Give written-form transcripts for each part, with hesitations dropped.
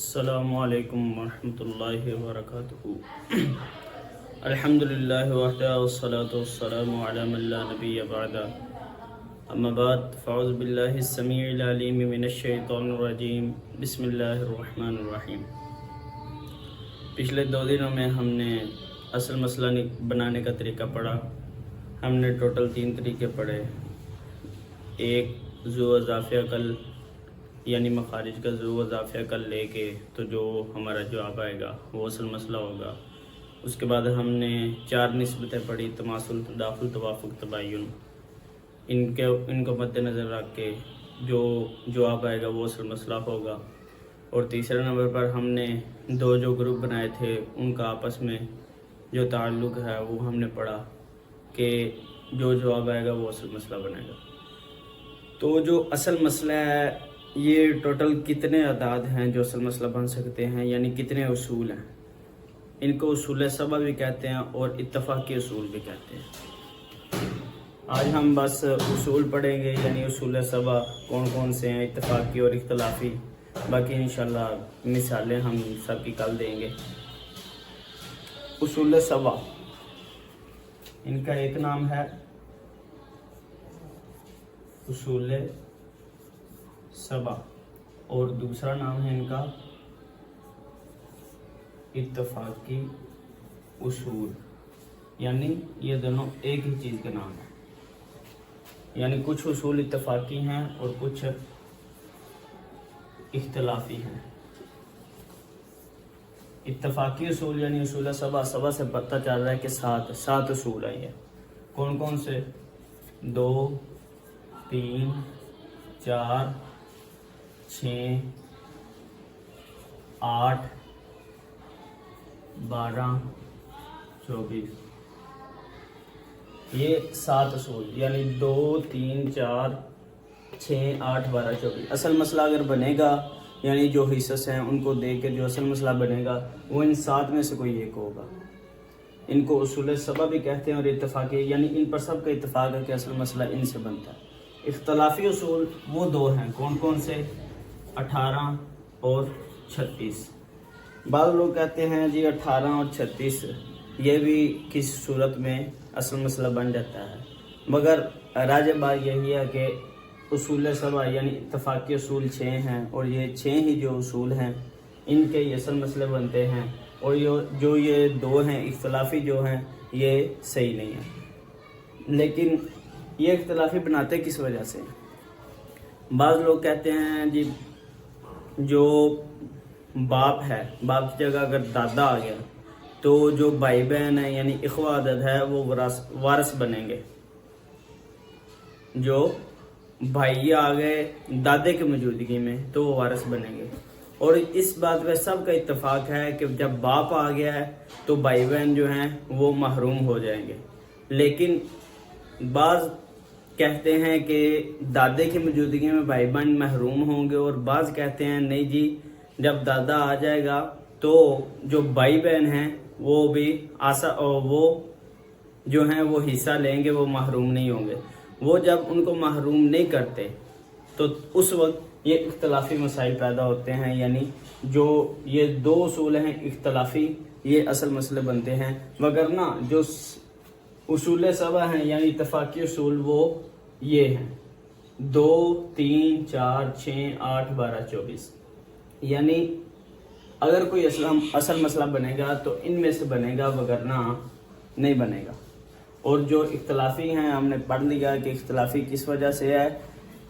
السلام علیکم ورحمۃ اللہ وبرکاتہ۔ الحمدللہ وحدہ والصلاة والسلام علی من لا نبی بعدہ، اما بعد فاعوذ باللہ السمیع العلیم من الشیطان الرجیم، بسم اللہ الرحمن الرحیم۔ پچھلے 2 دنوں میں ہم نے اصل مسئلہ بنانے کا طریقہ پڑھا۔ ہم نے ٹوٹل 3 طریقے پڑھے۔ ایک ذو اضافیہ کل، یعنی مخارج کا ذو اضافیہ کل لے کے تو جو ہمارا جواب آئے گا وہ اصل مسئلہ ہوگا۔ اس کے بعد ہم نے 4 نسبتیں پڑھی، تماثل، تداخل، توافق، تباین۔ ان کو مد نظر رکھ کے جو جواب آئے گا وہ اصل مسئلہ ہوگا۔ اور تیسرے نمبر پر ہم نے 2 جو گروپ بنائے تھے ان کا آپس میں جو تعلق ہے وہ ہم نے پڑھا کہ جو جواب آئے گا وہ اصل مسئلہ بنے گا۔ تو جو اصل مسئلہ ہے یہ ٹوٹل کتنے اعداد ہیں جو اصل مسئلہ بن سکتے ہیں، یعنی کتنے اصول ہیں۔ ان کو اصول سبع بھی کہتے ہیں اور اتفاقی اصول بھی کہتے ہیں۔ آج ہم بس اصول پڑھیں گے، یعنی اصول سبع کون کون سے ہیں، اتفاقی اور اختلافی۔ باقی انشاءاللہ مثالیں ہم سب کی کل دیں گے۔ اصول سبع، ان کا ایک نام ہے اصول سبع اور دوسرا نام ہے ان کا اتفاقی اصول، یعنی یہ دونوں ایک ہی چیز کے نام ہیں۔ یعنی کچھ اصول اتفاقی ہیں اور کچھ اختلافی ہیں۔ اتفاقی اصول یعنی اصول سبع سے پتہ چل رہا ہے کہ 7 اصول ہیں۔ یہ کون کون سے؟ 2 3 4 6 8 12 24، یہ 7 اصول، یعنی 2 3 4 6 8 12 24۔ اصل مسئلہ اگر بنے گا، یعنی جو حصص ہیں ان کو دیکھ کے جو اصل مسئلہ بنے گا وہ ان 7 میں سے کوئی ایک ہوگا۔ ان کو اصول سبع بھی کہتے ہیں اور اتفاقی، یعنی ان پر سب کا اتفاق ہے کہ اصل مسئلہ ان سے بنتا ہے۔ اختلافی اصول وہ 2 ہیں، کون کون سے؟ 18 اور 36۔ بعض لوگ کہتے ہیں جی 18 اور 36 یہ بھی کسی صورت میں اصل مسئلہ بن جاتا ہے، مگر راجح بات یہی ہے کہ اصول سبع یعنی اتفاقی اصول 6 ہیں اور یہ 6 ہی جو اصول ہیں ان کے یہ اصل مسئلے بنتے ہیں، اور جو یہ 2 ہیں اختلافی جو ہیں یہ صحیح نہیں ہیں۔ لیکن یہ اختلافی بناتے کس وجہ سے؟ بعض لوگ کہتے ہیں جی جو باپ ہے، باپ کی جگہ اگر دادا آ گیا تو جو بھائی بہن ہے یعنی اخوہ عدد ہے وہ وارث بنیں گے۔ جو بھائی آ گئے دادے کی موجودگی میں تو وہ وارث بنیں گے۔ اور اس بات پہ سب کا اتفاق ہے کہ جب باپ آ گیا ہے تو بھائی بہن جو ہیں وہ محروم ہو جائیں گے۔ لیکن بعض کہتے ہیں کہ دادے کی موجودگی میں بھائی بہن محروم ہوں گے، اور بعض کہتے ہیں نہیں جی جب دادا آ جائے گا تو جو بھائی بہن ہیں وہ بھی وہ جو ہیں وہ حصہ لیں گے، وہ محروم نہیں ہوں گے۔ وہ جب ان کو محروم نہیں کرتے تو اس وقت یہ اختلافی مسائل پیدا ہوتے ہیں، یعنی جو یہ 2 اصول ہیں اختلافی یہ اصل مسئلے بنتے ہیں، وگرنہ جو اصول سبع ہیں یعنی اتفاقی اصول وہ یہ ہیں 2 3 4 6 8 12 24۔ یعنی اگر کوئی اصل مسئلہ بنے گا تو ان میں سے بنے گا، وگرنہ نہیں بنے گا۔ اور جو اختلافی ہیں ہم نے پڑھ لیا کہ اختلافی کس وجہ سے ہے،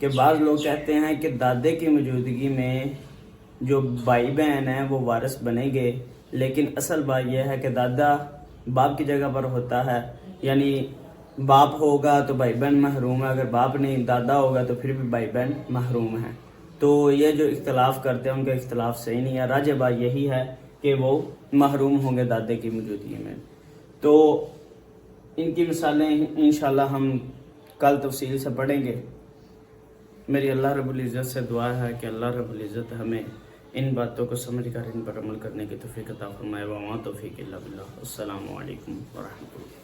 کہ بعض لوگ کہتے ہیں کہ دادے کی موجودگی میں جو بھائی بہن ہیں وہ وارث بنیں گے، لیکن اصل بات یہ ہے کہ دادا باپ کی جگہ پر ہوتا ہے، یعنی باپ ہوگا تو بھائی بہن محروم ہے، اگر باپ نہیں دادا ہوگا تو پھر بھی بھائی بہن محروم ہیں۔ تو یہ جو اختلاف کرتے ہیں ان کا اختلاف صحیح نہیں ہے۔ راجح بات یہی ہے کہ وہ محروم ہوں گے دادے کی موجودگی میں۔ تو ان کی مثالیں انشاءاللہ ہم کل تفصیل سے پڑھیں گے۔ میری اللہ رب العزت سے دعا ہے کہ اللہ رب العزت ہمیں ان باتوں کو سمجھ کر ان پر عمل کرنے کی توفیق عطا فرمائے۔ وما توفیق الا باللہ۔ السلام علیکم ورحمۃ اللہ۔